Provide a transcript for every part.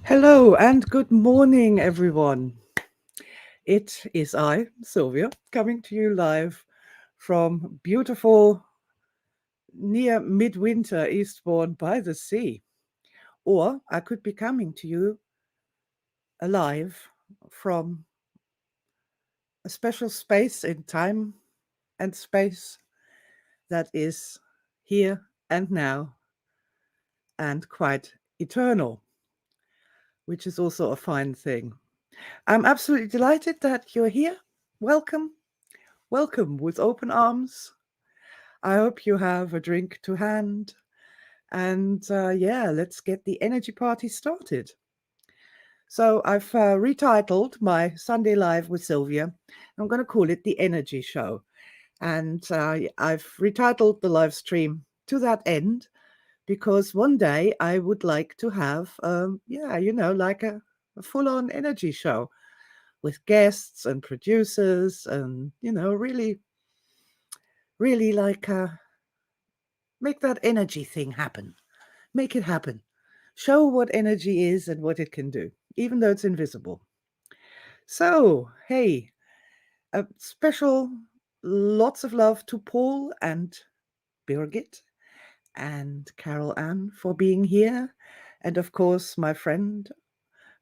Hello and good morning, everyone. It is I, Sylvia, coming to you live from beautiful near midwinter Eastbourne by the sea. Or I could be coming to you alive from a special space in time and space that is here and now and quite eternal, which is also a fine thing. I'm absolutely delighted that you're here. Welcome. Welcome with open arms. I hope you have a drink to hand. And yeah, let's get the energy party started. So I've retitled my Sunday Live with Sylvia. I'm going to call it The Energy Show. And I've retitled the live stream to that end because one day I would like to have, like a full on energy show with guests and producers and, really like make that energy thing happen. Make it happen. Show what energy is and what it can do, even though it's invisible. So, hey, a special lots of love to Paul and Birgit and Carol Ann for being here. And of course, my friend,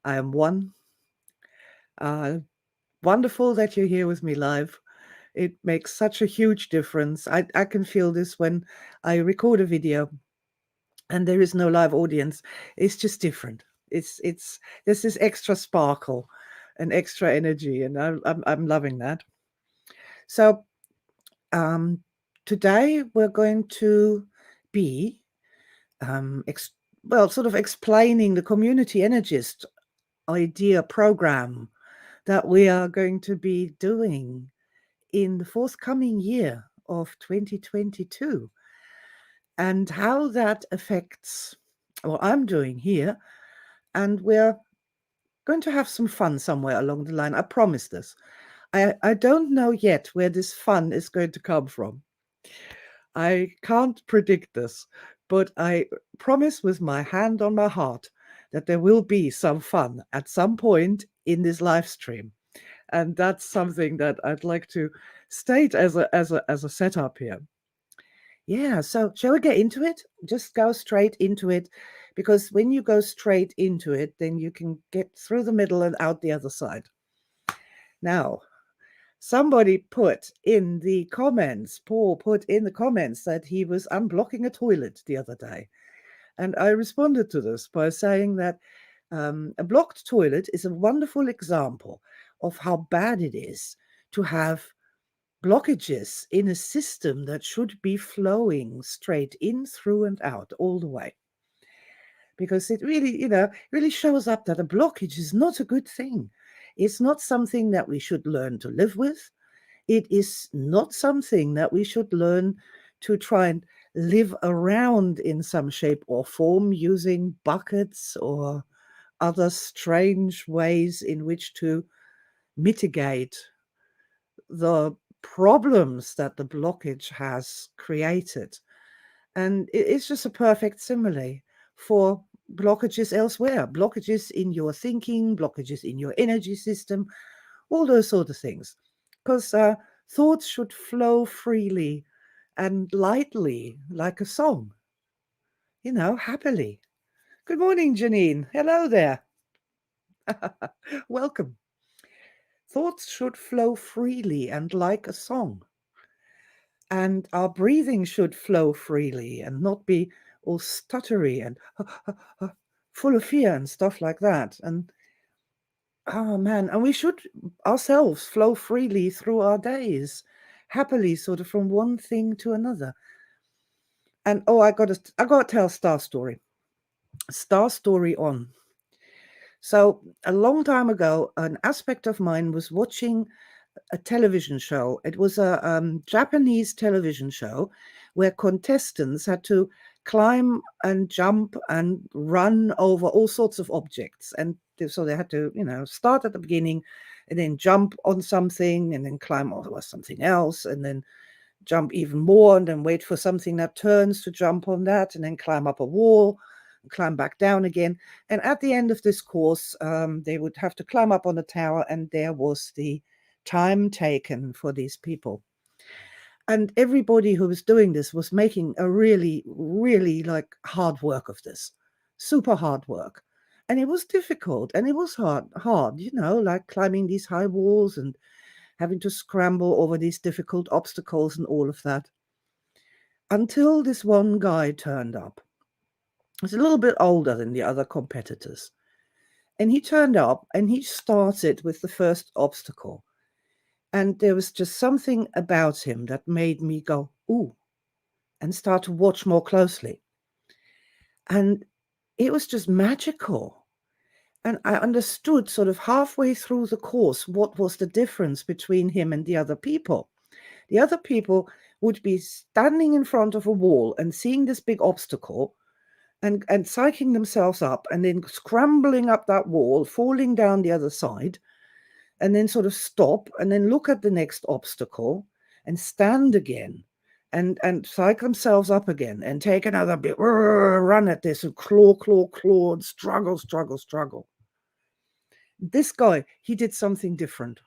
I am one. Uh, Wonderful that you're here with me live. It makes such a huge difference. I can feel this when I record a video and there is no live audience. It's just different. It's there's this extra sparkle and extra energy, and I'm loving that. So um, today we're going to be sort of explaining the community energist idea program that we are going to be doing in the forthcoming year of 2022 and how that affects what I'm doing here. And we're going to have some fun somewhere along the line. I promise this. I don't know yet where this fun is going to come from. I can't predict this, but I promise with my hand on my heart that there will be some fun at some point in this live stream. And that's something that I'd like to state as a setup here. Yeah, so shall we get into it? Just go straight into it because when you go straight into it, then you can get through the middle and out the other side. Now, somebody put in the comments, Paul put in the comments that he was unblocking a toilet the other day. And I responded to this by saying that a blocked toilet is a wonderful example of how bad it is to have blockages in a system that should be flowing straight in, through, and out all the way. Because it really, really shows up that a blockage is not a good thing. It's not something that we should learn to live with. It is not something that we should learn to try and live around in some shape or form using buckets or other strange ways in which to mitigate the problems that the blockage has created. And it's just a perfect simile for blockages elsewhere, blockages in your thinking, blockages in your energy system, all those sort of things. Because thoughts should flow freely and lightly, like a song, happily. Good morning, Janine. Hello there. Welcome. Thoughts should flow freely and like a song. And our breathing should flow freely and not be all stuttery and full of fear and stuff like that. And oh man, and we should ourselves flow freely through our days, happily, sort of from one thing to another. And oh, I gotta tell a star story on. So a long time ago, an aspect of mine was watching a television show. It was a Japanese television show where contestants had to climb and jump and run over all sorts of objects. And so they had to, start at the beginning and then jump on something and then climb over something else and then jump even more and then wait for something that turns to jump on that and then climb up a wall. climb back down again. And at the end of this course, they would have to climb up on the tower, and there was the time taken for these people. And everybody who was doing this was making a really, really like hard work of this, super hard work. And it was difficult and it was hard, like climbing these high walls and having to scramble over these difficult obstacles and all of that. Until this one guy turned up. He's a little bit older than the other competitors. And he turned up and he started with the first obstacle. And there was just something about him that made me go, ooh, and start to watch more closely. And it was just magical. And I understood sort of halfway through the course what was the difference between him and the other people. The other people would be standing in front of a wall and seeing this big obstacle and psyching themselves up and then scrambling up that wall, falling down the other side, and then sort of stop and then look at the next obstacle and stand again and psych themselves up again and take another bit, run at this and claw, and struggle. This guy, he did something different.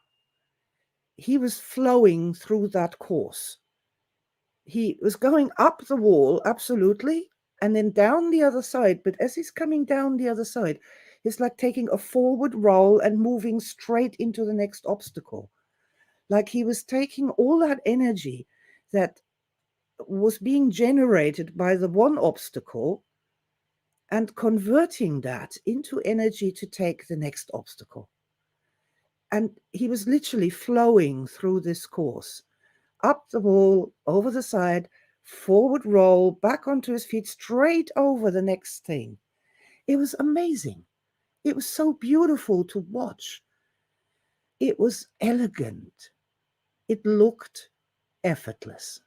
He was flowing through that course. He was going up the wall, absolutely, and then down the other side. But as he's coming down the other side, it's like taking a forward roll and moving straight into the next obstacle. Like he was taking all that energy that was being generated by the one obstacle and converting that into energy to take the next obstacle. And he was literally flowing through this course, up the wall, over the side, forward roll, back onto his feet, straight over the next thing. It was amazing. It was so beautiful to watch. It was elegant. It looked effortless.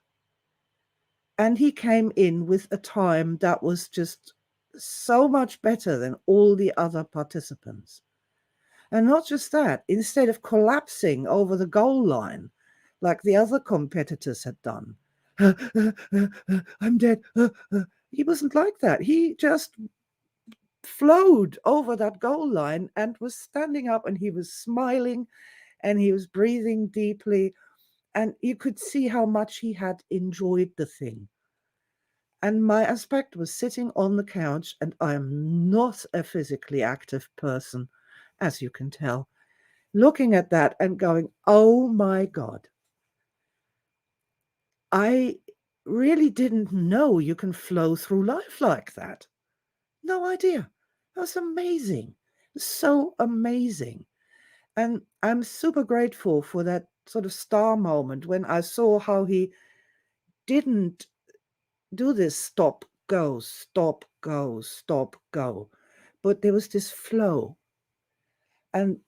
And he came in with a time that was just so much better than all the other participants. And not just that, instead of collapsing over the goal line, like the other competitors had done, I'm dead. He wasn't like that. He just flowed over that goal line and was standing up and he was smiling and he was breathing deeply. And you could see how much he had enjoyed the thing. And my aspect was sitting on the couch, and I'm not a physically active person, as you can tell, looking at that and going, oh my God. I really didn't know you can flow through life like that. No idea. That was amazing. So amazing. And I'm super grateful for that sort of star moment when I saw how he didn't do this stop, go, stop, go, stop, go. But there was this flow. And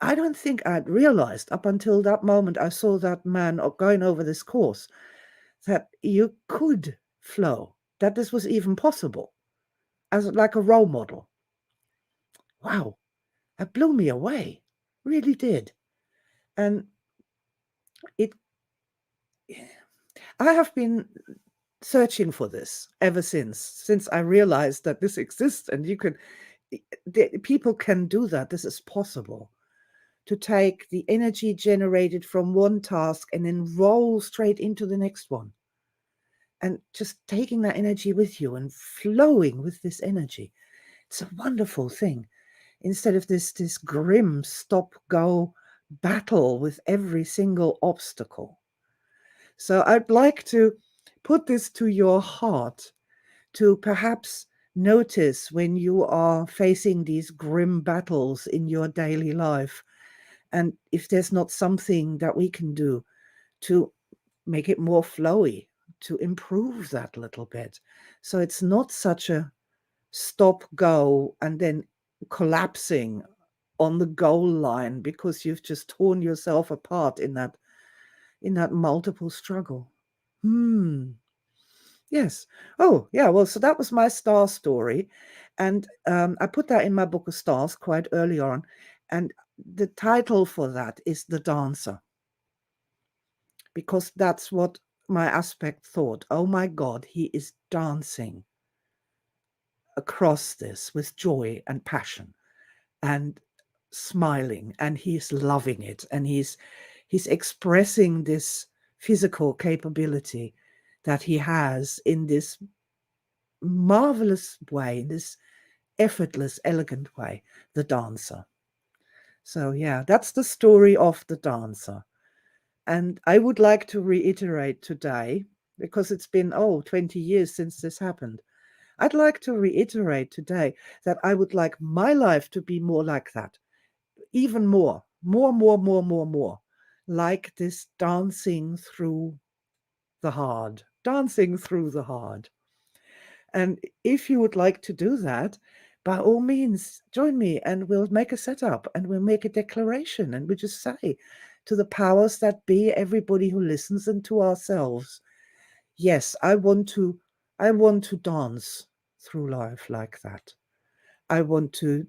I don't think I'd realized up until that moment I saw that man going over this course that you could flow, that this was even possible as like a role model. Wow, it blew me away, really did. And it, I have been searching for this ever since I realized that this exists and you can, people can do that. This is possible to take the energy generated from one task and then roll straight into the next one. And just taking that energy with you and flowing with this energy. It's a wonderful thing. Instead of this grim stop-go battle with every single obstacle. So I'd like to put this to your heart to perhaps notice when you are facing these grim battles in your daily life. And if there's not something that we can do to make it more flowy, to improve that a little bit. So it's not such a stop, go, and then collapsing on the goal line because you've just torn yourself apart in that multiple struggle. Yes. Oh, yeah. Well, so that was my star story. And I put that in my book of stars quite early on. And the title for that is The Dancer. Because that's what my aspect thought. Oh my God, he is dancing across this with joy and passion and smiling, and he's loving it, and he's expressing this physical capability that he has in this marvelous way, in this effortless, elegant way, the dancer. So yeah, that's the story of the dancer. And I would like to reiterate today, because it's been 20 years since this happened. I'd like to reiterate today that I would like my life to be more like that, even more, like this dancing through the hard, dancing through the hard. And if you would like to do that, by all means, join me and we'll make a setup and we'll make a declaration and we just say to the powers that be, everybody who listens, and to ourselves, yes, I want to dance through life like that. I want to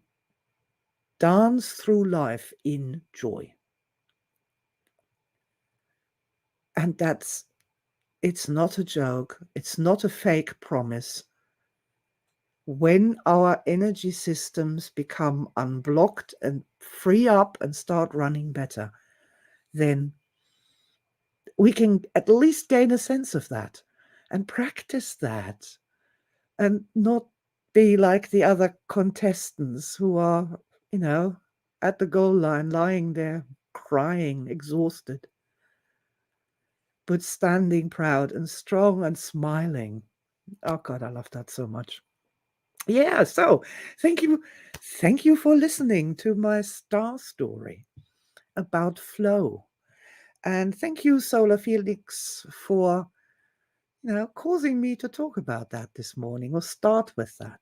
dance through life in joy. And it's not a joke. It's not a fake promise. When our energy systems become unblocked and free up and start running better, then we can at least gain a sense of that and practice that and not be like the other contestants who are, at the goal line, lying there, crying, exhausted, but standing proud and strong and smiling. Oh God, I love that so much. Yeah, so thank you for listening to my star story about flow. And thank you, Solar Felix, for causing me to talk about that this morning, or start with that.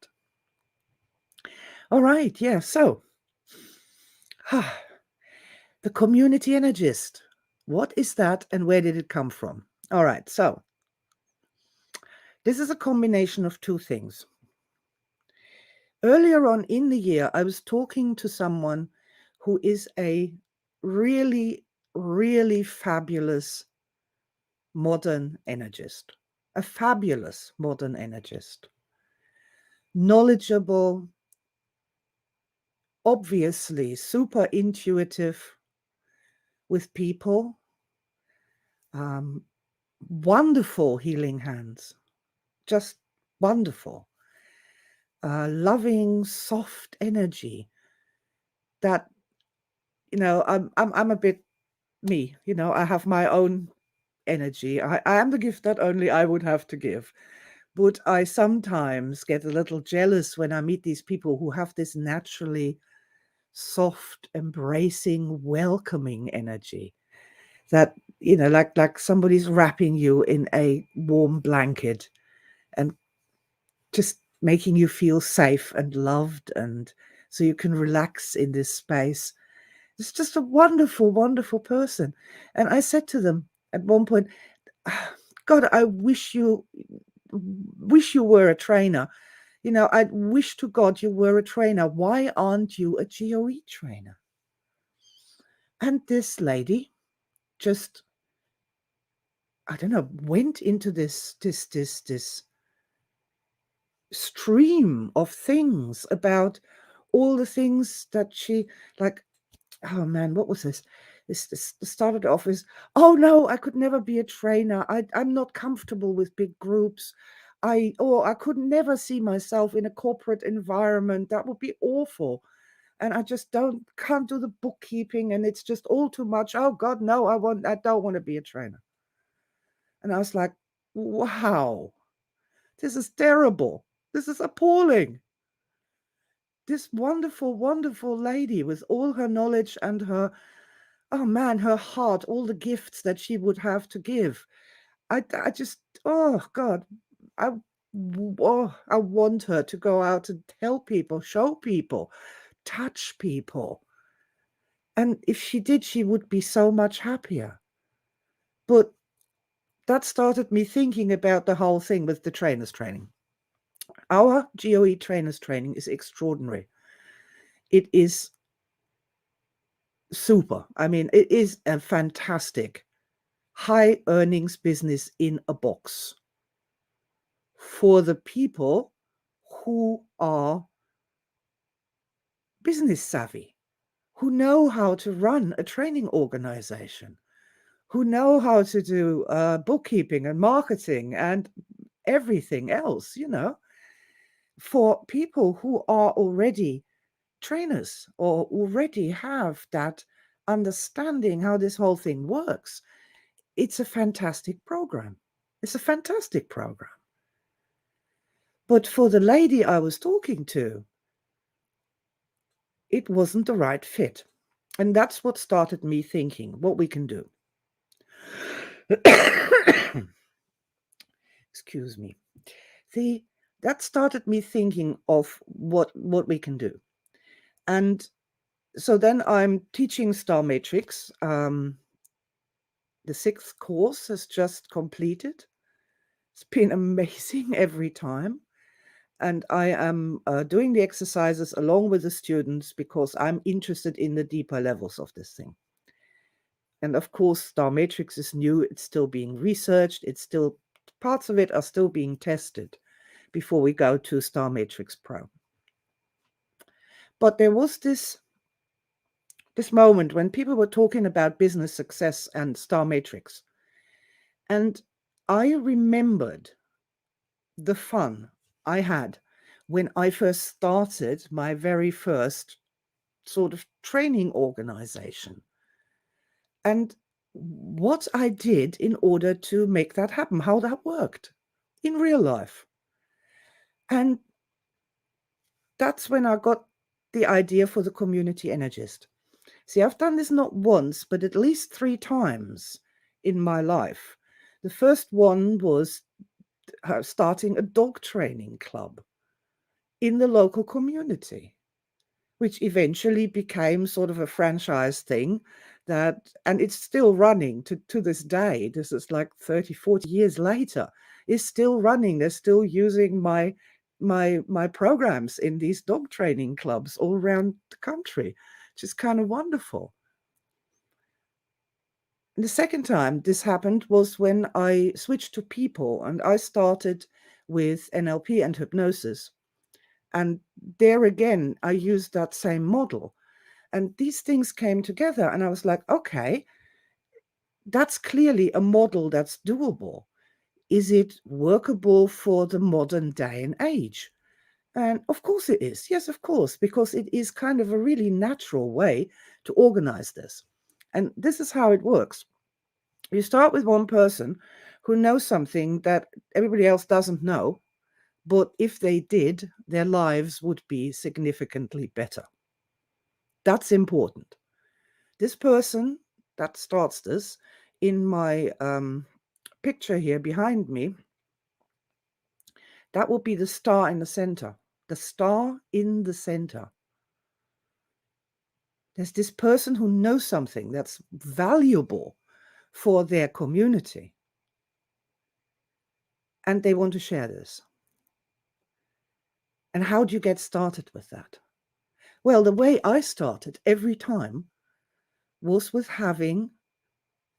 All right, yeah, so the community energist. What is that and where did it come from? All right, so this is a combination of two things. Earlier on in the year, I was talking to someone who is a really, really fabulous modern energist, a fabulous modern energist, knowledgeable, obviously super intuitive with people, wonderful healing hands, just wonderful, loving, soft energy that, I'm a bit me, I have my own energy. I am the gift that only I would have to give. But I sometimes get a little jealous when I meet these people who have this naturally soft, embracing, welcoming energy that, like somebody's wrapping you in a warm blanket and just making you feel safe and loved, and so you can relax in this space. It's just a wonderful, wonderful person. And I said to them at one point, God, I wish you were a trainer. I wish to God you were a trainer. Why aren't you a GOE trainer? And this lady just, I don't know, went into this stream of things about all the things that she, like, oh man, what was this? This started off as, oh no, I could never be a trainer. I'm not comfortable with big groups. I could never see myself in a corporate environment. That would be awful. And I just can't do the bookkeeping, and it's just all too much. Oh God, no, I don't want to be a trainer. And I was like, wow, this is terrible. This is appalling. This wonderful, wonderful lady with all her knowledge and her, oh man, her heart, all the gifts that she would have to give. I just, oh God, I want her to go out and tell people, show people, touch people. And if she did, she would be so much happier. But that started me thinking about the whole thing with the trainers training. Our GOE trainers training is extraordinary. It is super. I mean, it is a fantastic high earnings business in a box for the people who are business savvy, who know how to run a training organization, who know how to do bookkeeping and marketing and everything else, for people who are already trainers or already have that understanding how this whole thing works. It's a fantastic program. It's a fantastic program. But for the lady I was talking to, it wasn't the right fit. And that's what started me thinking what we can do. Excuse me. That started me thinking of what we can do. And so then I'm teaching Star Matrix. The 6th course has just completed. It's been amazing every time. And I am doing the exercises along with the students because I'm interested in the deeper levels of this thing. And of course, Star Matrix is new. It's still being researched. Parts of it are still being tested before we go to Star Matrix Pro. But there was this moment when people were talking about business success and Star Matrix. And I remembered the fun I had when I first started my very first sort of training organization and what I did in order to make that happen, how that worked in real life. And that's when I got the idea for the community Energist. See, I've done this not once, but at least 3 times in my life. The first one was starting a dog training club in the local community, which eventually became sort of a franchise thing and it's still running to this day. This is like 30, 40 years later. It's still running. They're still using my programs in these dog training clubs all around the country, which is kind of wonderful. And the second time this happened was when I switched to people and I started with NLP and hypnosis. And there again, I used that same model. And these things came together and I was like, okay, that's clearly a model that's doable. Is it workable for the modern day and age? And of course it is. Yes, of course, because it is kind of a really natural way to organize this. And this is how it works. You start with one person who knows something that everybody else doesn't know, but if they did, their lives would be significantly better. That's important. This person that starts this in my picture here behind me, that will be the star in the center. The star in the center. There's this person who knows something that's valuable for their community. And they want to share this. And how do you get started with that? Well, the way I started every time was with having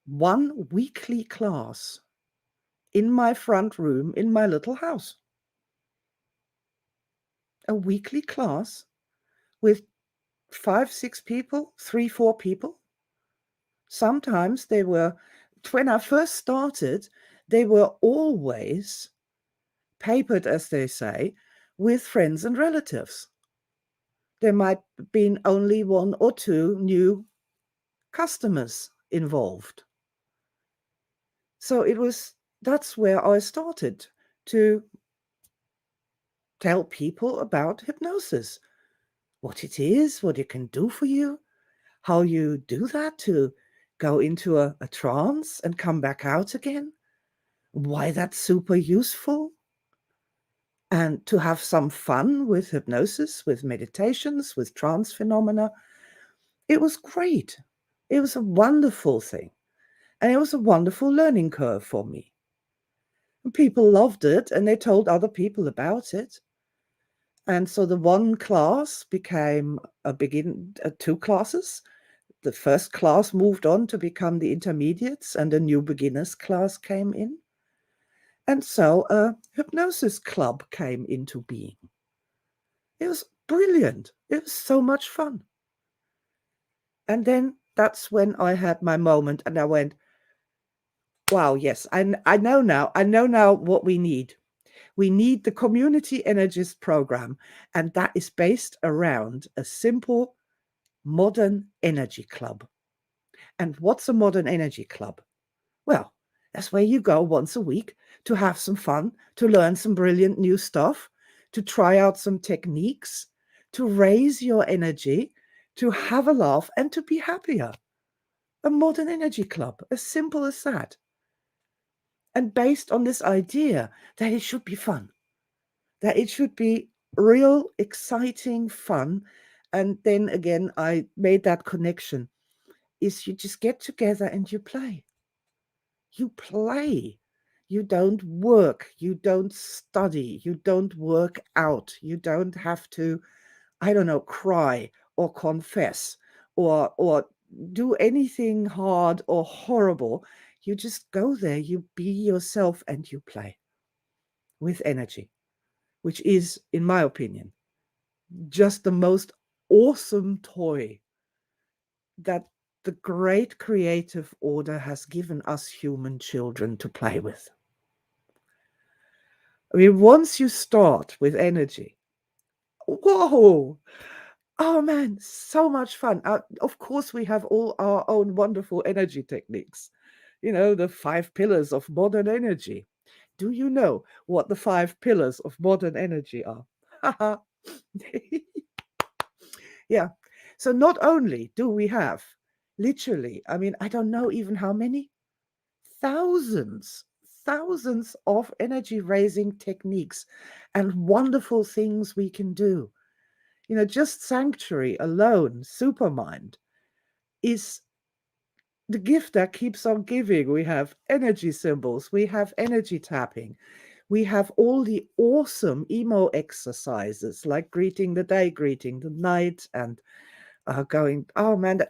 one weekly class in my front room in my little house. A weekly class with 5, 6 people, 3, 4 people. Sometimes when I first started, they were always papered, as they say, with friends and relatives. There might have been only 1 or 2 new customers involved. So that's where I started to tell people about hypnosis, what it is, what it can do for you, how you do that to go into a trance and come back out again, why that's super useful, and to have some fun with hypnosis, with meditations, with trance phenomena. It was great. It was a wonderful thing. And it was a wonderful learning curve for me. And people loved it and they told other people about it. And so the one class became 2 classes. The first class moved on to become the intermediates and a new beginners class came in. And so a hypnosis club came into being. It was brilliant. It was so much fun. And then that's when I had my moment and I went, wow, yes, I know now. I know now what we need. We need the Community Energist program, and that is based around a simple modern energy club. And what's a modern energy club? Well, that's where you go once a week to have some fun, to learn some brilliant new stuff, to try out some techniques, to raise your energy, to have a laugh, and to be happier. A modern energy club, as simple as that. And based on this idea that it should be fun, that it should be real, exciting fun. And then again, I made that connection is you just get together and you play. You play. You don't work. You don't study. You don't work out. You don't have to, I don't know, cry or confess or do anything hard or horrible. You just go there, you be yourself and you play with energy, which is, in my opinion, just the most awesome toy that the great creative order has given us human children to play with. I mean, once you start with energy, whoa, oh man, so much fun. Of course, we have all our own wonderful energy techniques. You know, the 5 pillars of modern energy. Do you know what the 5 pillars of modern energy are? Yeah. So not only do we have literally, I mean, I don't know even how many, thousands, thousands of energy raising techniques and wonderful things we can do. You know, just Sanctuary alone, Supermind, is the gift that keeps on giving. We have energy symbols, we have energy tapping, we have all the awesome emo exercises like greeting the day, greeting the night, and going, oh man,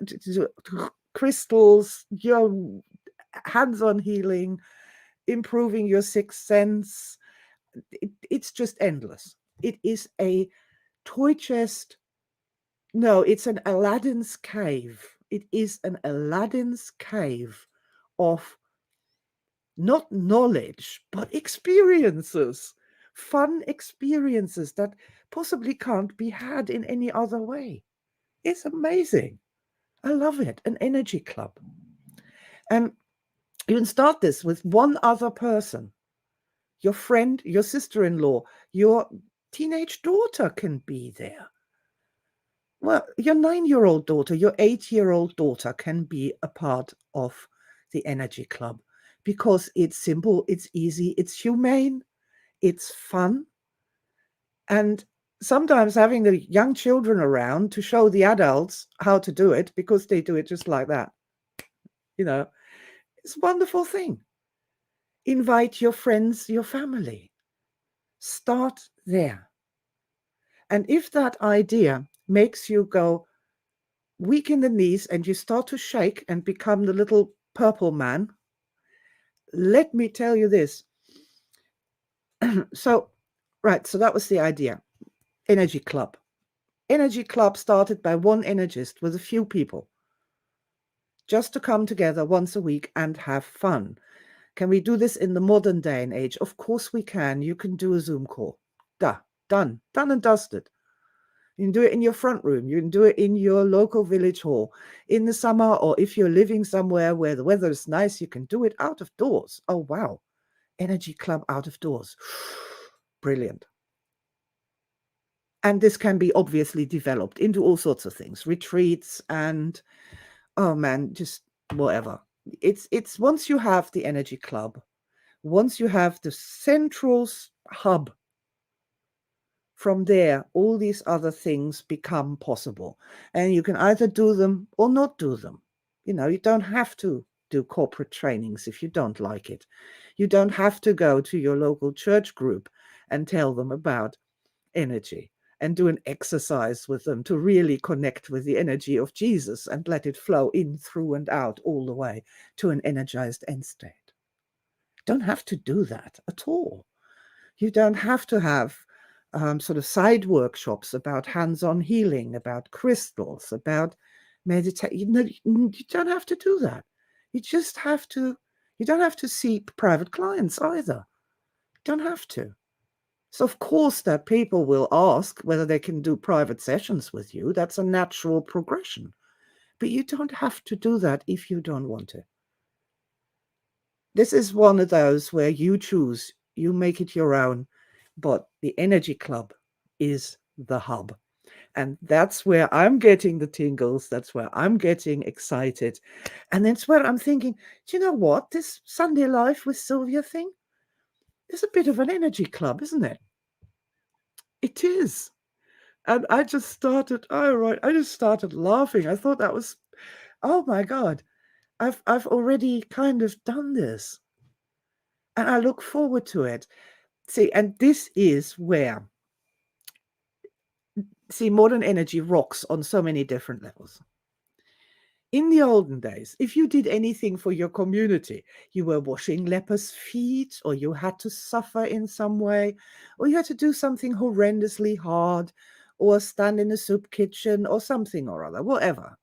crystals, your hands-on healing, improving your sixth sense. It's just endless. It is a toy chest. No, it's an Aladdin's cave. It is an Aladdin's cave of not knowledge, but experiences, fun experiences that possibly can't be had in any other way. It's amazing. I love it. An energy club. And you can start this with one other person. Your friend, your sister-in-law, your teenage daughter can be there. Well, your 9-year-old daughter, your 8-year-old daughter can be a part of the energy club because it's simple, it's easy, it's humane, it's fun. And sometimes having the young children around to show the adults how to do it, because they do it just like that, you know, it's a wonderful thing. Invite your friends, your family. Start there. And if that idea makes you go weak in the knees and you start to shake and become the little purple man, let me tell you this. So that was the idea. Energy club. Energy club started by one energist with a few people, just to come together once a week and have fun. Can we do this in the modern day and age? Of course we can. You can do a Zoom call. Done and dusted. You can do it in your front room. You can do it in your local village hall. In the summer, or if you're living somewhere where the weather is nice, you can do it out of doors. Oh, wow. Energy club out of doors. Brilliant. And this can be obviously developed into all sorts of things, retreats and, oh man, just whatever. It's once you have the energy club, once you have the central hub, from there, all these other things become possible. And you can either do them or not do them. You know, you don't have to do corporate trainings if you don't like it. You don't have to go to your local church group and tell them about energy and do an exercise with them to really connect with the energy of Jesus and let it flow in, through, and out all the way to an energized end state. Don't have to do that at all. You don't have to have sort of side workshops about hands-on healing, about crystals, about meditation. You don't have to do that. You just have to, you don't have to see private clients either. You don't have to. So of course that people will ask whether they can do private sessions with you. That's a natural progression. But you don't have to do that if you don't want to. This is one of those where you choose, you make it your own, but the Energy Club is the hub. And that's where I'm getting the tingles. That's where I'm getting excited. And that's where I'm thinking, do you know what? This Sunday Life with Sylvia thing is a bit of an energy club, isn't it? It is. And I just started, I just started laughing. I thought that was, oh my God, I've already kind of done this. And I look forward to it. See, and this is where, see, modern energy rocks on so many different levels. In the olden days, if you did anything for your community, you were washing lepers' feet, or you had to suffer in some way, or you had to do something horrendously hard, or stand in a soup kitchen, or something or other, whatever.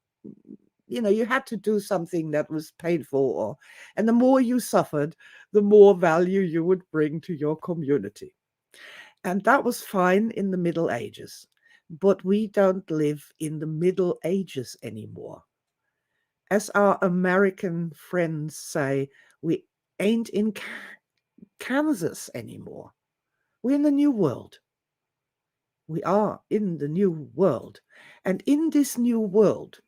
You know, you had to do something that was painful, and the more you suffered, the more value you would bring to your community. And that was fine in the Middle Ages. But we don't live in the Middle Ages anymore. As our American friends say, we ain't in Kansas anymore. We're in the new world. We are in the new world. And in this new world,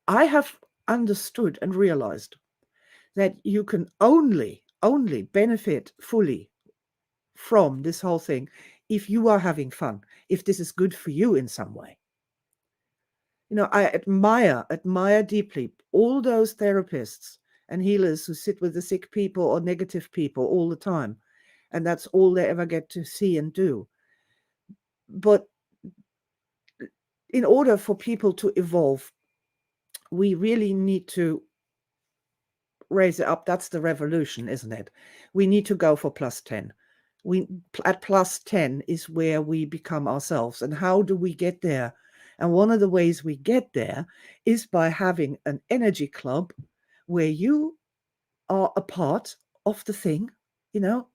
I have understood and realized that you can only benefit fully from this whole thing if you are having fun, if this is good for you in some way. You know, I admire deeply all those therapists and healers who sit with the sick people or negative people all the time, and that's all they ever get to see and do. But in order for people to evolve, we really need to raise it up. That's the revolution, isn't it? We need to go for plus 10. At plus 10 is where we become ourselves. And how do we get there? And one of the ways we get there is by having an energy club where you are a part of the thing. You know,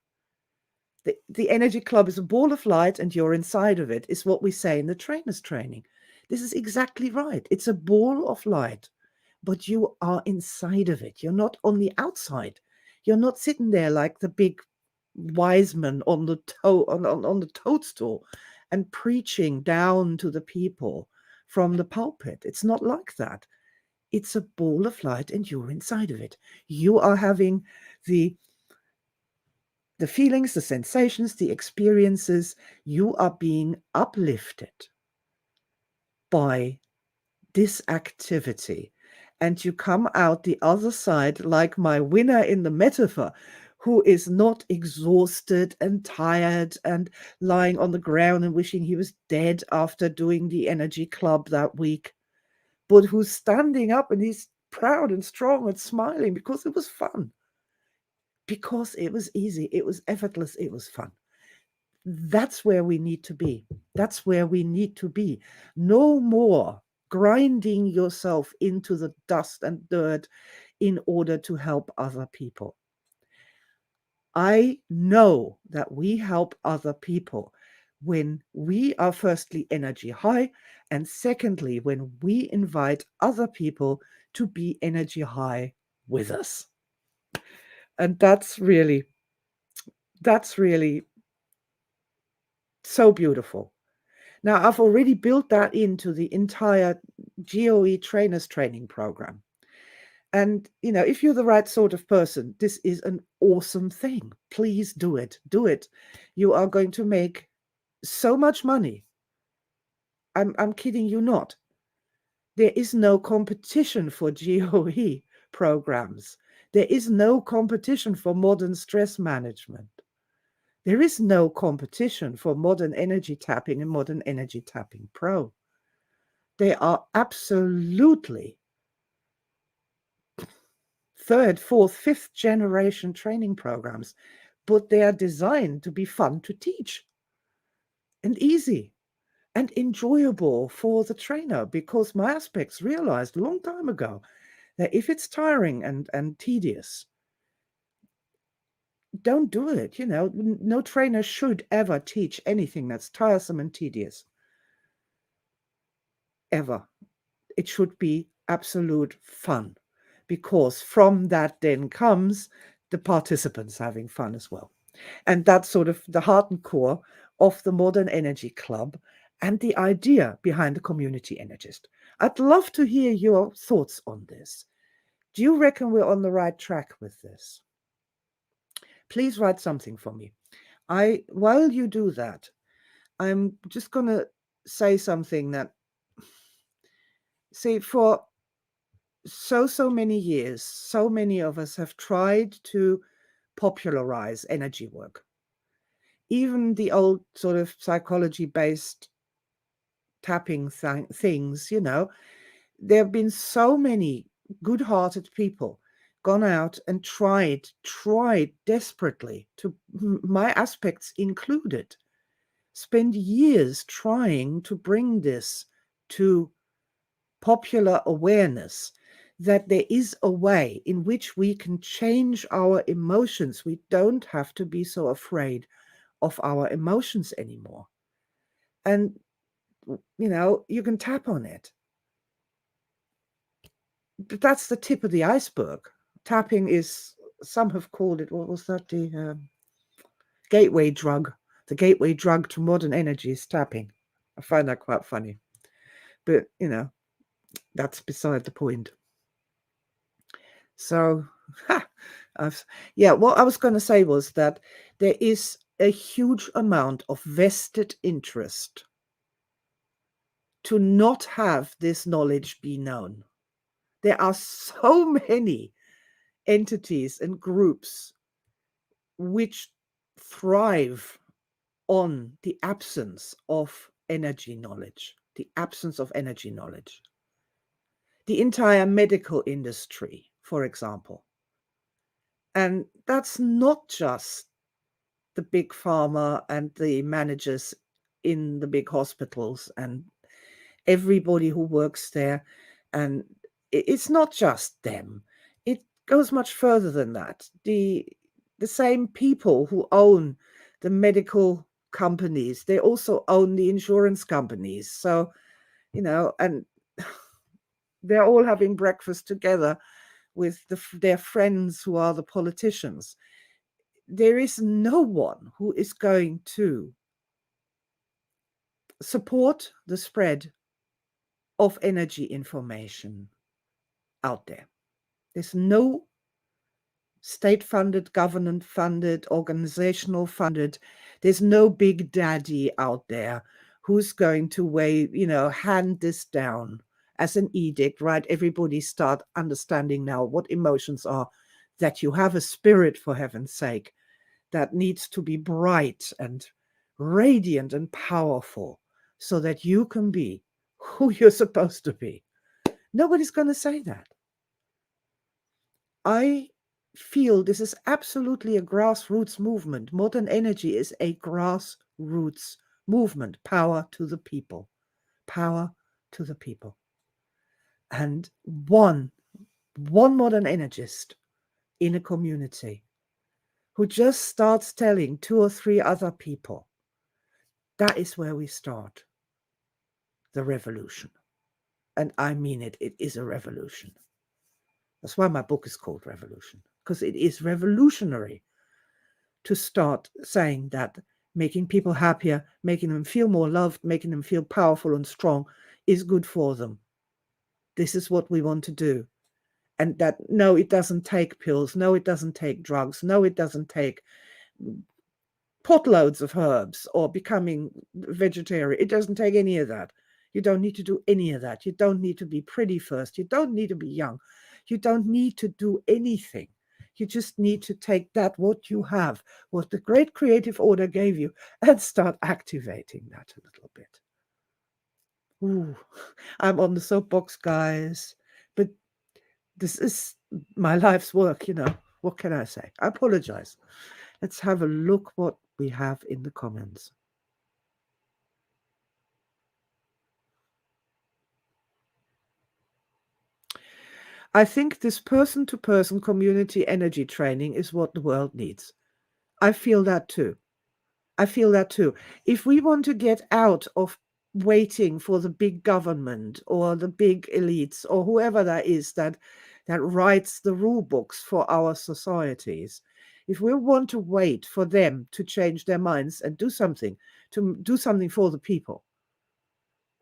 the energy club is a ball of light and you're inside of it, is what we say in the trainer's training. This is exactly right. It's a ball of light, but you are inside of it. You're not on the outside. You're not sitting there like the big wise man on the on the toadstool and preaching down to the people from the pulpit. It's not like that. It's a ball of light and you're inside of it. You are having the feelings, the sensations, the experiences. You are being uplifted by this activity. And you come out the other side like my winner in the metaphor, who is not exhausted and tired and lying on the ground and wishing he was dead after doing the energy club that week, but who's standing up and he's proud and strong and smiling because it was fun, because it was easy, it was effortless, it was fun. That's where we need to be. That's where we need to be. No more grinding yourself into the dust and dirt in order to help other people. I know that we help other people when we are firstly energy high, and secondly, when we invite other people to be energy high with us. And that's really so beautiful. Now, I've already built that into the entire GOE trainers training program. And, you know, if you're the right sort of person, this is an awesome thing. Please do it. Do it. You are going to make so much money. I'm kidding you not. There is no competition for GOE programs. There is no competition for modern stress management. There is no competition for modern energy tapping and modern energy tapping pro. They are absolutely third, fourth, fifth generation training programs but they are designed to be fun to teach and easy and enjoyable for the trainer, because my aspects realized a long time ago that if it's tiring and tedious, don't do it. No trainer should ever teach anything that's tiresome and tedious, ever. It should be absolute fun, because from that then comes the participants having fun as well. And that's sort of the heart and core of the Modern Energy Club and the idea behind the Community Energist. I'd love to hear your thoughts on this. Do you reckon we're on the right track with this? Please write something for me. While you do that, I'm just going to say something that, see, for so many years, so many of us have tried to popularize energy work. Even the old sort of psychology-based tapping things, there have been so many good-hearted people gone out and tried desperately to, my aspects included, spend years trying to bring this to popular awareness, that there is a way in which we can change our emotions. We don't have to be so afraid of our emotions anymore. And, you can tap on it. But that's the tip of the iceberg. Tapping is, some have called it, what was that, the gateway drug. The gateway drug to modern energy is tapping. I find that quite funny. But, that's beside the point. So, what I was going to say was that there is a huge amount of vested interest to not have this knowledge be known. There are so many entities and groups which thrive on the absence of energy knowledge, the absence of energy knowledge. The entire medical industry, for example. And that's not just the big pharma and the managers in the big hospitals and everybody who works there. And it's not just them. It goes much further than that. The same people who own the medical companies, they also own the insurance companies. So, and they're all having breakfast together with their friends who are the politicians. There is no one who is going to support the spread of energy information out there. There's no state-funded, government-funded, organizational-funded. There's no big daddy out there who's going to hand this down as an edict, right? Everybody start understanding now what emotions are, that you have a spirit, for heaven's sake, that needs to be bright and radiant and powerful so that you can be who you're supposed to be. Nobody's going to say that. I feel this is absolutely a grassroots movement. Modern energy is a grassroots movement. Power to the people. Power to the people. And one modern energist in a community who just starts telling 2 or 3 other people, that is where we start the revolution. And I mean it is a revolution. That's why my book is called Revolution, because it is revolutionary to start saying that making people happier, making them feel more loved, making them feel powerful and strong is good for them. This is what we want to do. And that, no, it doesn't take pills. No, it doesn't take drugs. No, it doesn't take potloads of herbs or becoming vegetarian. It doesn't take any of that. You don't need to do any of that. You don't need to be pretty first. You don't need to be young. You don't need to do anything. You just need to take that, what you have, what the great creative order gave you, and start activating that a little bit. Ooh, I'm on the soapbox, guys. But this is my life's work, What can I say? I apologize. Let's have a look what we have in the comments. I think this person-to-person community energy training is what the world needs. I feel that too. I feel that too. If we want to get out of waiting for the big government or the big elites or whoever that is that writes the rule books for our societies, if we want to wait for them to change their minds and do something for the people,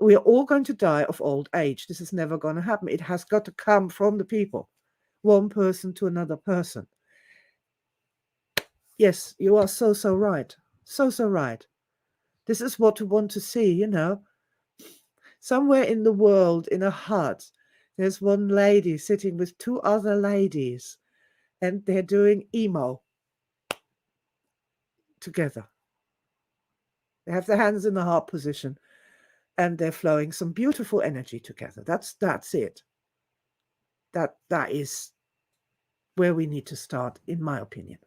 we are all going to die of old age. This is never going to happen. It has got to come from the people, one person to another person. Yes, you are so right. So right. This is what we want to see, you know. Somewhere in the world, in a hut, there's one lady sitting with two other ladies, and they're doing emo together. They have their hands in the heart position, and they're flowing some beautiful energy together. That's it. That is where we need to start, in my opinion.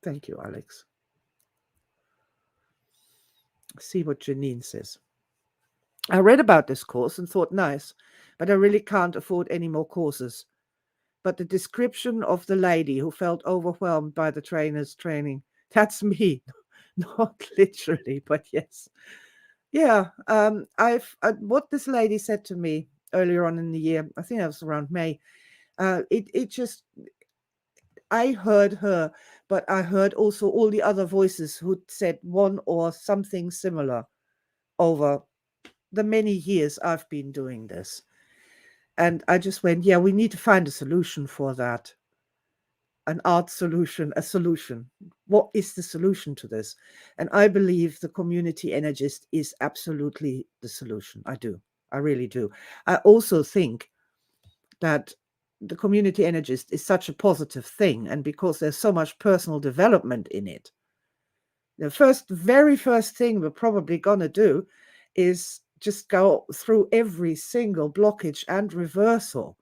Thank you, Alex. See what Janine says. I read about this course and thought, nice, but I really can't afford any more courses. But the description of the lady who felt overwhelmed by the trainer's training, that's me. Not literally, but yes. Yeah, what this lady said to me earlier on in the year, I think that was around May, it just, I heard her, but I heard also all the other voices who said one or something similar over the many years I've been doing this. And I just went, yeah, we need to find a solution for that. An art solution, a solution. What is the solution to this? And I believe the community energist is absolutely the solution. I do. I really do. I also think that the community energist is such a positive thing. And because there's so much personal development in it, the very first thing we're probably going to do is just go through every single blockage and reversal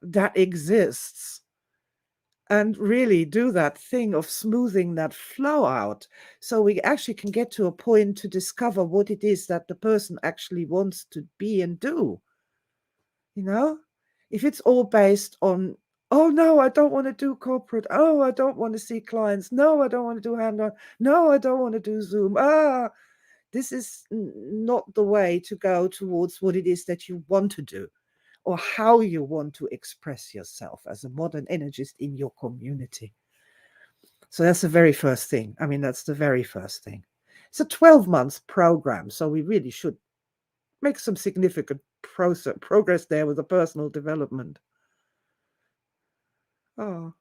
that exists and really do that thing of smoothing that flow out, so we actually can get to a point to discover what it is that the person actually wants to be and do. You know, if it's all based on, oh no, I don't want to do corporate, oh, I don't want to see clients, no, I don't want to do hands-on, no, I don't want to do Zoom, this is not the way to go towards what it is that you want to do, or how you want to express yourself as a modern energist in your community. So that's the very first thing. I mean, that's the very first thing. It's a 12-month program, so we really should make some significant progress there with the personal development. Oh.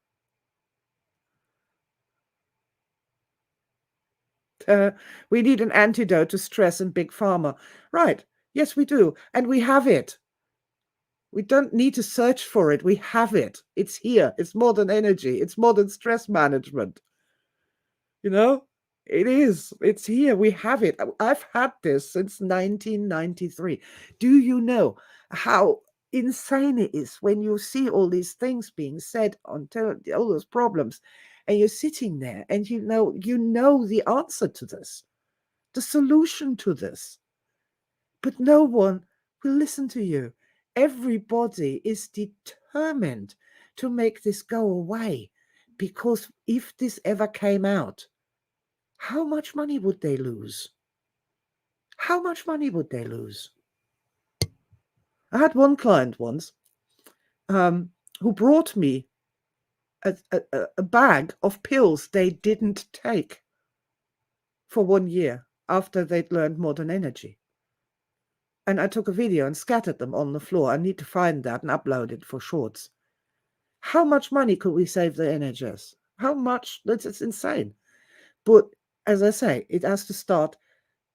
We need an antidote to stress and big pharma. Right. Yes, we do. And we have it. We don't need to search for it. We have it. It's here. It's modern energy. It's modern stress management. You know, it is. It's here. We have it. I've had this since 1993. Do you know how insane it is when you see all these things being said on all those problems, and you're sitting there and you know the answer to this, the solution to this, but no one will listen to you. Everybody is determined to make this go away, because if this ever came out, how much money would they lose? How much money would they lose? I had one client once who brought me a bag of pills they didn't take for 1 year after they'd learned modern energy. And I took a video and scattered them on the floor. I need to find that and upload it for shorts. How much money could we save the NHS? How much? It's insane. But as I say, it has to start.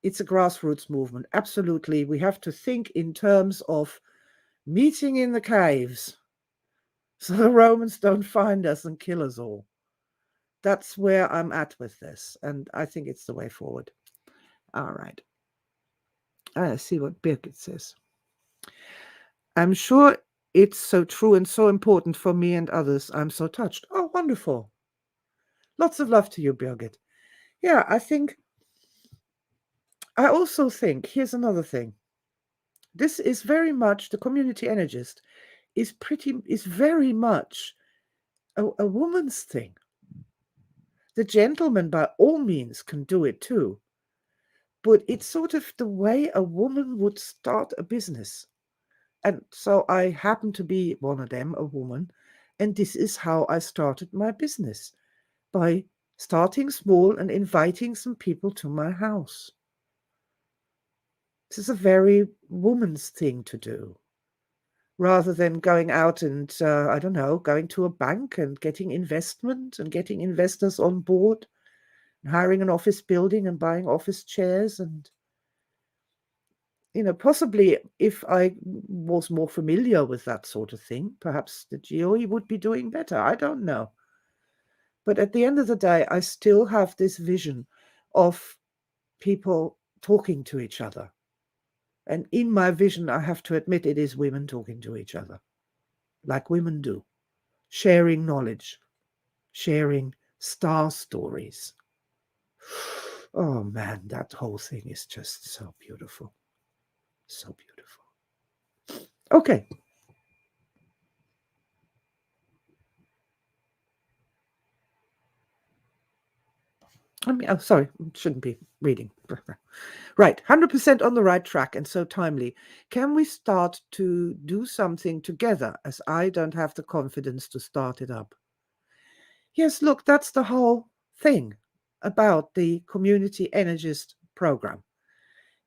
It's a grassroots movement. Absolutely. We have to think in terms of meeting in the caves so the Romans don't find us and kill us all. That's where I'm at with this. And I think it's the way forward. All right. I see what Birgit says. I'm sure it's so true and so important for me and others. I'm so touched. Oh, wonderful. Lots of love to you, Birgit. Yeah, I also think, here's another thing. This is very much, the community energist is very much a woman's thing. The gentleman, by all means, can do it too. But it's sort of the way a woman would start a business. And so I happen to be one of them, a woman. And this is how I started my business, by starting small and inviting some people to my house. This is a very woman's thing to do, rather than going out and, I don't know, going to a bank and getting investment and getting investors on board, and hiring an office building and buying office chairs. And, possibly if I was more familiar with that sort of thing, perhaps the GOE would be doing better. I don't know. But at the end of the day, I still have this vision of people talking to each other. And in my vision, I have to admit, it is women talking to each other, like women do, sharing knowledge, sharing star stories. Oh man, that whole thing is just so beautiful. So beautiful. Okay. Oh, sorry, shouldn't be reading. Right, 100% on the right track and so timely. Can we start to do something together, as I don't have the confidence to start it up? Yes, look, that's the whole thing about the Community Energist program,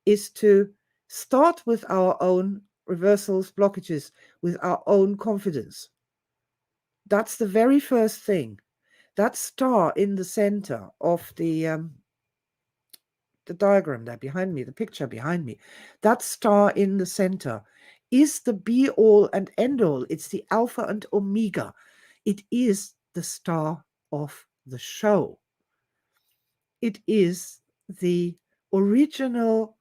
is to start with our own reversals, blockages, with our own confidence. That's the very first thing. That star in the center of the diagram there behind me, the picture behind me, that star in the center is the be all and end all. It's the alpha and omega. It is the star of the show. It is the original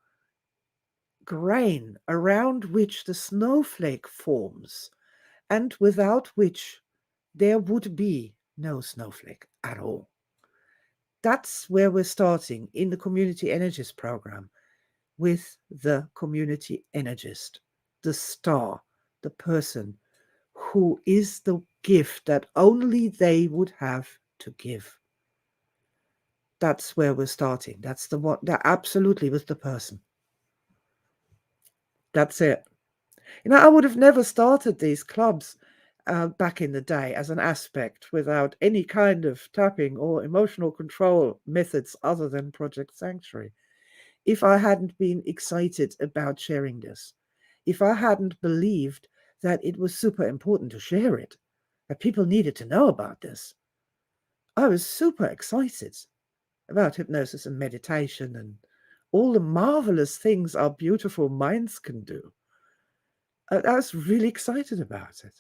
grain around which the snowflake forms, and without which there would be no snowflake at all. That's where we're starting in the Community Energist program, with the community energist, the star, the person who is the gift that only they would have to give. That's where we're starting. That's the one, that absolutely with the person. That's it. I would have never started these clubs back in the day as an aspect without any kind of tapping or emotional control methods other than Project Sanctuary, if I hadn't been excited about sharing this, if I hadn't believed that it was super important to share it, that people needed to know about this. I was super excited about hypnosis and meditation and all the marvelous things our beautiful minds can do. I was really excited about it.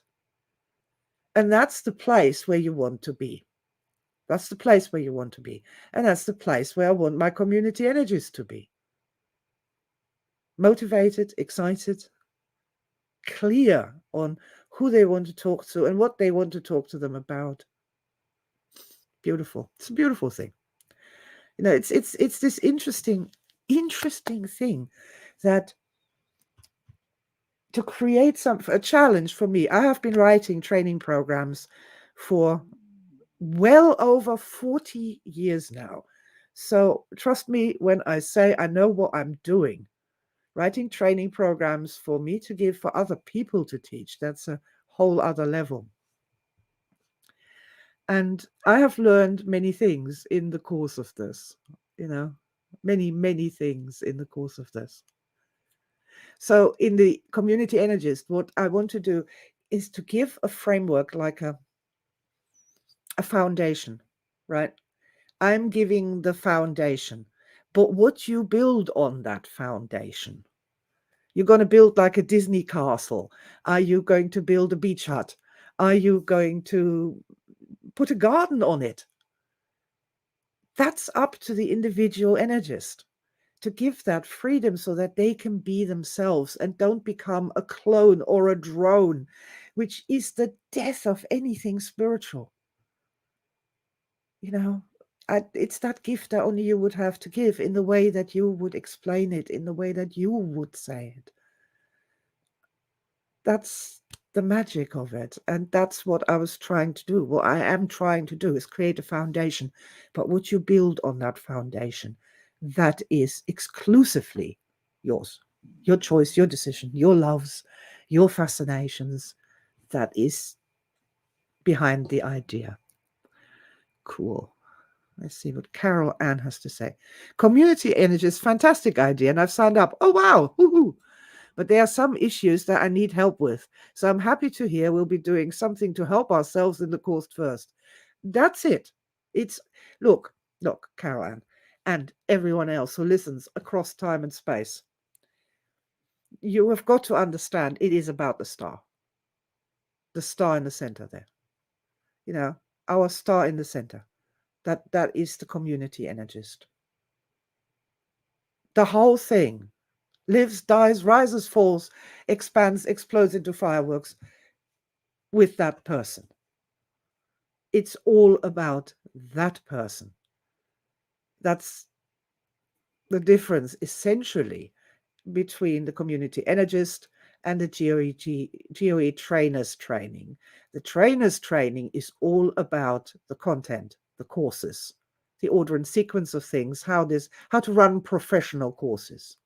And that's the place where you want to be. That's the place where you want to be. And that's the place where I want my community energies to be. Motivated, excited, clear on who they want to talk to and what they want to talk to them about. Beautiful. It's a beautiful thing. It's this interesting thing that to create a challenge for me. I have been writing training programs for well over 40 years now. So trust me when I say I know what I'm doing. Writing training programs for me to give, for other people to teach, that's a whole other level. And I have learned many things in the course of this, many, many things in the course of this. So in the Community Energist, what I want to do is to give a framework, like a foundation, right? I'm giving the foundation, but what you build on that foundation. You're going to build like a Disney castle. Are you going to build a beach hut? Are you going to put a garden on it? That's up to the individual energist to give that freedom so that they can be themselves and don't become a clone or a drone, which is the death of anything spiritual. You know, it's that gift that only you would have to give in the way that you would explain it, in the way that you would say it. That's the magic of it. And that's what I was trying to do. What I am trying to do is create a foundation. But would you build on that foundation? That is exclusively yours, your choice, your decision, your loves, your fascinations. That is behind the idea. Cool. Let's see what Carol Ann has to say. Community Energist, fantastic idea, and I've signed up. Oh, wow. Woo-hoo. But there are some issues that I need help with. So I'm happy to hear we'll be doing something to help ourselves in the course first. That's it. It's look, Carol Ann, and everyone else who listens across time and space. You have got to understand it is about the star in the center there. You know, our star in the center. That is the community energist. The whole thing lives, dies, rises, falls, expands, explodes into fireworks with that person. It's all about that person. That's the difference essentially between the community energist and the GOE trainers training. The trainers training is all about the content, the courses, the order and sequence of things, how to run professional courses,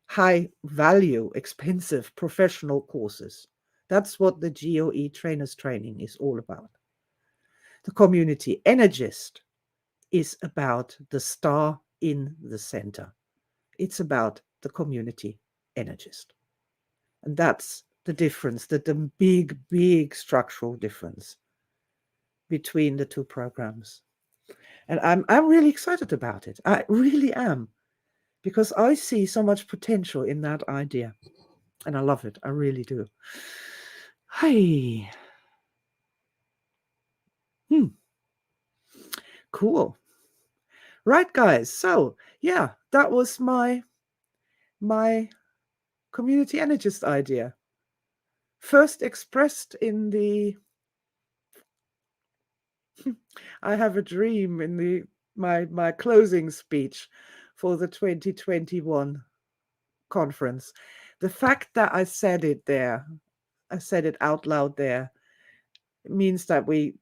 high value, expensive professional courses. That's what the GOE trainers training is all about. The community energist is about the star in the center. It's about the community energist. And that's the difference, the big, big structural difference between the two programs. And I'm really excited about it. I really am, because I see so much potential in that idea. And I love it. I really do. Hey. Cool. Right, guys. So yeah, that was my community energist idea. First expressed in the I have a dream in the my closing speech for the 2021 conference. The fact that I said it there, I said it out loud there, means that we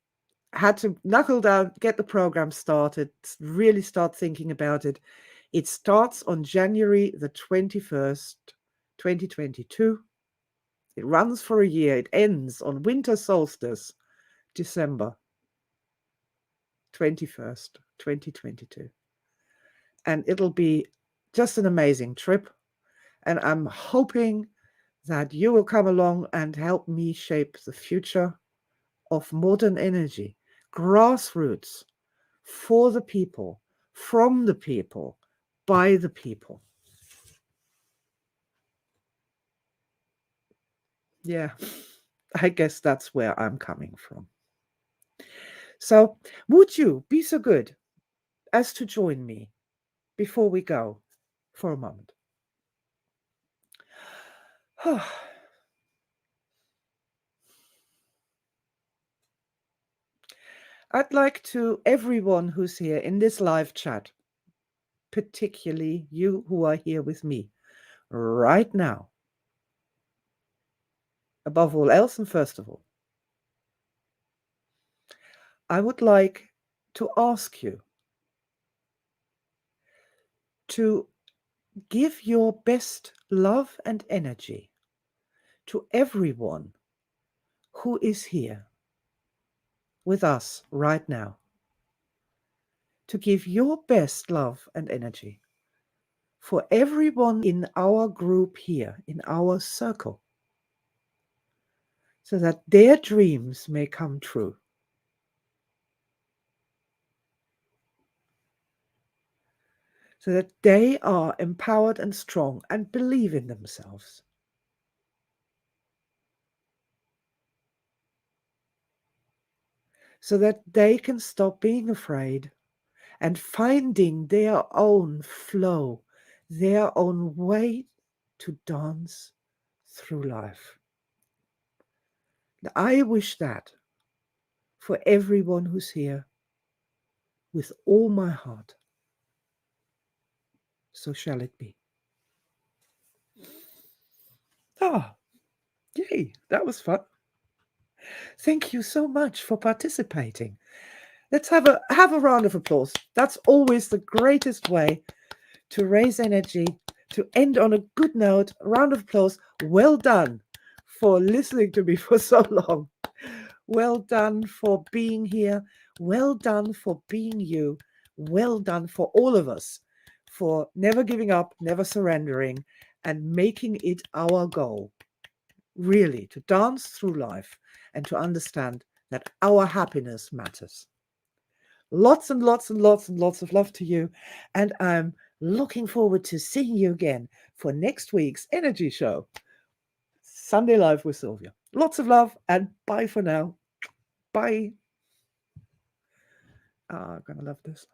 had to knuckle down, get the program started, really start thinking about it. It starts on January the 21st, 2022. It runs for a year. It ends on winter solstice, December 21st, 2022. And it'll be just an amazing trip. And I'm hoping that you will come along and help me shape the future of modern energy, grassroots, for the people, from the people, by the people. Yeah, I guess that's where I'm coming from. So, would you be so good as to join me before we go for a moment? I'd like to, everyone who's here in this live chat, particularly you who are here with me right now, above all else and first of all, I would like to ask you to give your best love and energy to everyone who is here with us right now. To give your best love and energy for everyone in our group here, in our circle, so that their dreams may come true. So that they are empowered and strong and believe in themselves. So that they can stop being afraid and finding their own flow, their own way to dance through life. I wish that for everyone who's here with all my heart. So shall it be. Ah, yay, that was fun. Thank you so much for participating. Let's have a round of applause. That's always the greatest way to raise energy, to end on a good note. A round of applause. Well done for listening to me for so long. Well done for being here. Well done for being you. Well done for all of us for never giving up, never surrendering, and making it our goal, really, to dance through life and to understand that our happiness matters. Lots and lots and lots and lots of love to you. And I'm looking forward to seeing you again for next week's Energy Show, Sunday Live with Sylvia. Lots of love and bye for now. Bye. I'm going to love this.